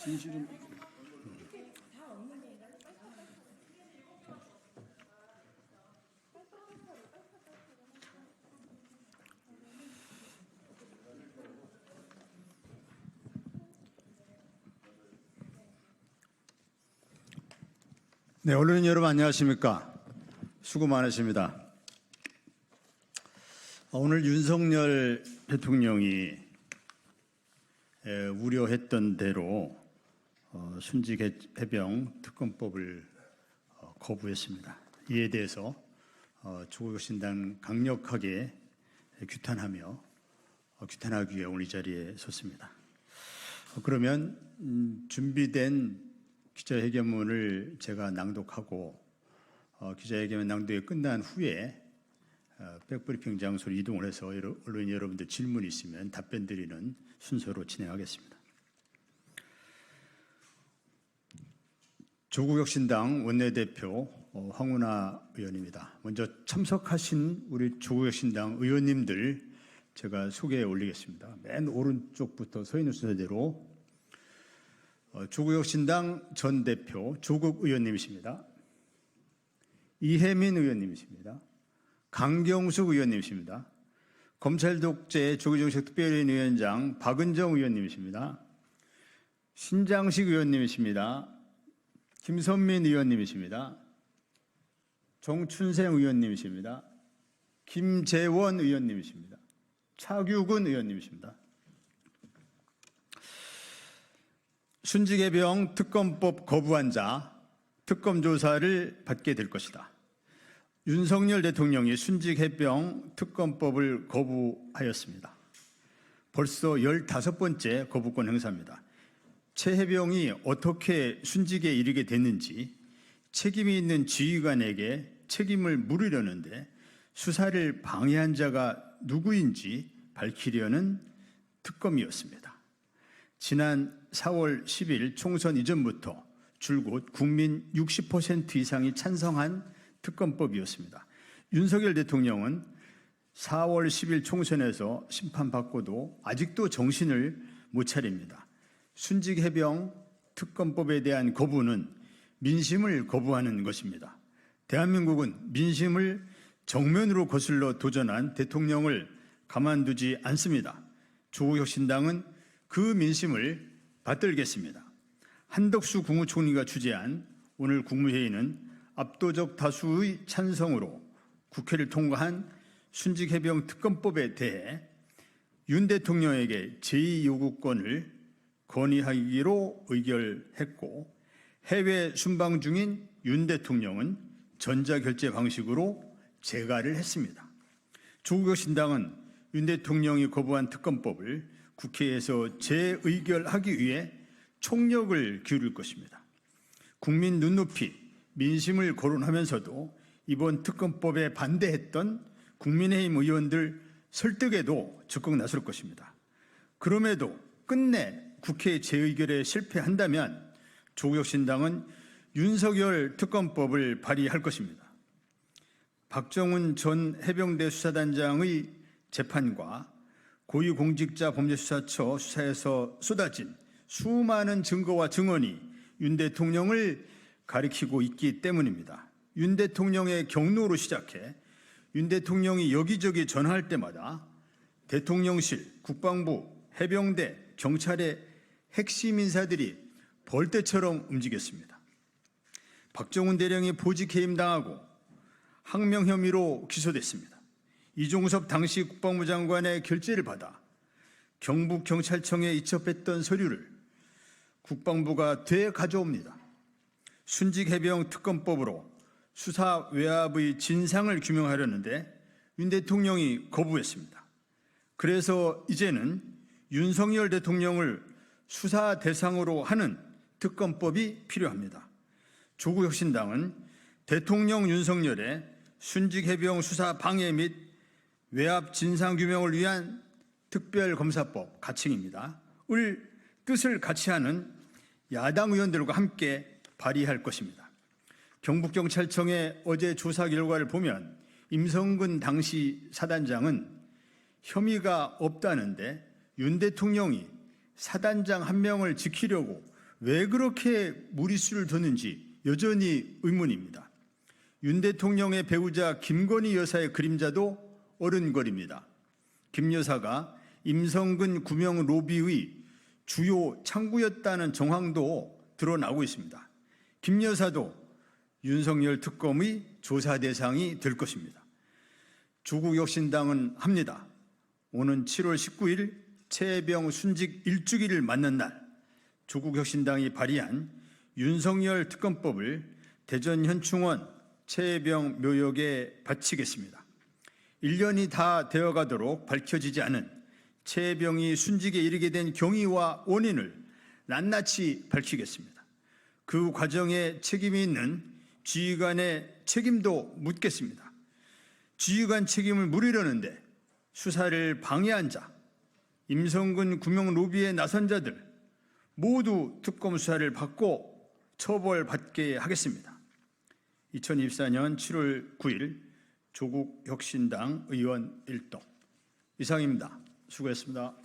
진실은 네, 언론인 여러분 안녕하십니까? 수고 많으십니다. 오늘 윤석열 대통령이 우려했던 대로 순직해병 특검법을 거부했습니다. 이에 대해서 조국혁신당 강력하게 규탄하기 위해 오늘 이 자리에 섰습니다. 그러면 준비된 기자회견문을 제가 낭독하고 기자회견문 낭독이 끝난 후에 백브리핑 장소로 이동을 해서 언론인 여러분들 질문이 있으면 답변 드리는 순서로 진행하겠습니다. 조국혁신당 원내대표 황운하 의원입니다. 먼저 참석하신 우리 조국혁신당 의원님들 제가 소개해 올리겠습니다. 맨 오른쪽부터 서 있는 순서대로 조국혁신당 전 대표 조국 의원님이십니다. 이혜민 의원님이십니다. 강경숙 의원님이십니다. 검찰독재 조기정책 특별위원장 박은정 의원님이십니다. 신장식 의원님이십니다. 김선민 의원님이십니다. 정춘생 의원님이십니다. 김재원 의원님이십니다. 차규근 의원님이십니다. 순직해병 특검법 거부한 자 특검 조사를 받게 될 것이다. 윤석열 대통령이 순직해병 특검법을 거부하였습니다. 벌써 15번째 거부권 행사입니다. 최 해병이 어떻게 순직에 이르게 됐는지 책임이 있는 지휘관에게 책임을 물으려는데 수사를 방해한 자가 누구인지 밝히려는 특검이었습니다. 지난 4월 10일 총선 이전부터 줄곧 국민 60% 이상이 찬성한 특검법이었습니다. 윤석열 대통령은 4월 10일 총선에서 심판받고도 아직도 정신을 못 차립니다. 순직해병 특검법에 대한 거부는 민심을 거부하는 것입니다. 대한민국은 민심을 정면으로 거슬러 도전한 대통령을 가만두지 않습니다. 조국혁신당은 그 민심을 받들겠습니다. 한덕수 국무총리가 주재한 오늘 국무회의는 압도적 다수의 찬성으로 국회를 통과한 순직해병 특검법에 대해 윤 대통령에게 제2요구권을 건의하기로 의결했고 해외 순방 중인 윤 대통령은 전자결제 방식으로 재가를 했습니다. 조국혁신당은 윤 대통령이 거부한 특검법을 국회에서 재의결하기 위해 총력을 기울일 것입니다. 국민 눈높이, 민심을 거론하면서도 이번 특검법에 반대했던 국민의힘 의원들 설득에도 적극 나설 것입니다. 그럼에도 끝내 국회 재의결에 실패한다면 조국혁신당은 윤석열 특검법을 발의할 것입니다. 박정훈 전 해병대 수사단장의 재판과 고위공직자범죄수사처 수사에서 쏟아진 수많은 증거와 증언이 윤 대통령을 가리키고 있기 때문입니다. 윤 대통령의 경로로 시작해 윤 대통령이 여기저기 전화할 때마다 대통령실, 국방부, 해병대, 경찰의 핵심 인사들이 벌떼처럼 움직였습니다. 박정훈 대령이 보직해임당하고 항명 혐의로 기소됐습니다. 이종섭 당시 국방부 장관의 결재를 받아 경북경찰청에 이첩했던 서류를 국방부가 되가져옵니다. 순직해병 특검법으로 수사 외압의 진상을 규명하려는데 윤 대통령이 거부했습니다. 그래서 이제는 윤석열 대통령을 수사 대상으로 하는 특검법이 필요합니다. 조국혁신당은 대통령 윤석열의 순직해병 수사 방해 및 외압 진상 규명을 위한 특별검사법 가칭입니다. 을 뜻을 같이 하는 야당 의원들과 함께 발의할 것입니다. 경북경찰청의 어제 조사 결과를 보면 임성근 당시 사단장은 혐의가 없다는데 윤 대통령이 사단장 한 명을 지키려고 왜 그렇게 무리수를 뒀는지 여전히 의문입니다. 윤 대통령의 배우자 김건희 여사의 그림자도 어른거립니다. 김 여사가 임성근 구명 로비의 주요 창구였다는 정황도 드러나고 있습니다. 김 여사도 윤석열 특검의 조사 대상이 될 것입니다. 조국혁신당은 합니다. 오는 7월 19일 최혜병 순직 1주기를 맞는 날 조국혁신당이 발의한 윤석열 특검법을 대전 현충원 최혜병 묘역에 바치겠습니다. 1년이 다 되어가도록 밝혀지지 않은 최혜병이 순직에 이르게 된 경위와 원인을 낱낱이 밝히겠습니다. 그 과정에 책임이 있는 지휘관의 책임도 묻겠습니다. 지휘관 책임을 물으려는데 수사를 방해한 자, 임성근 구명 로비에 나선 자들 모두 특검 수사를 받고 처벌받게 하겠습니다. 2024년 7월 9일 조국혁신당 의원 일동 이상입니다. 수고했습니다.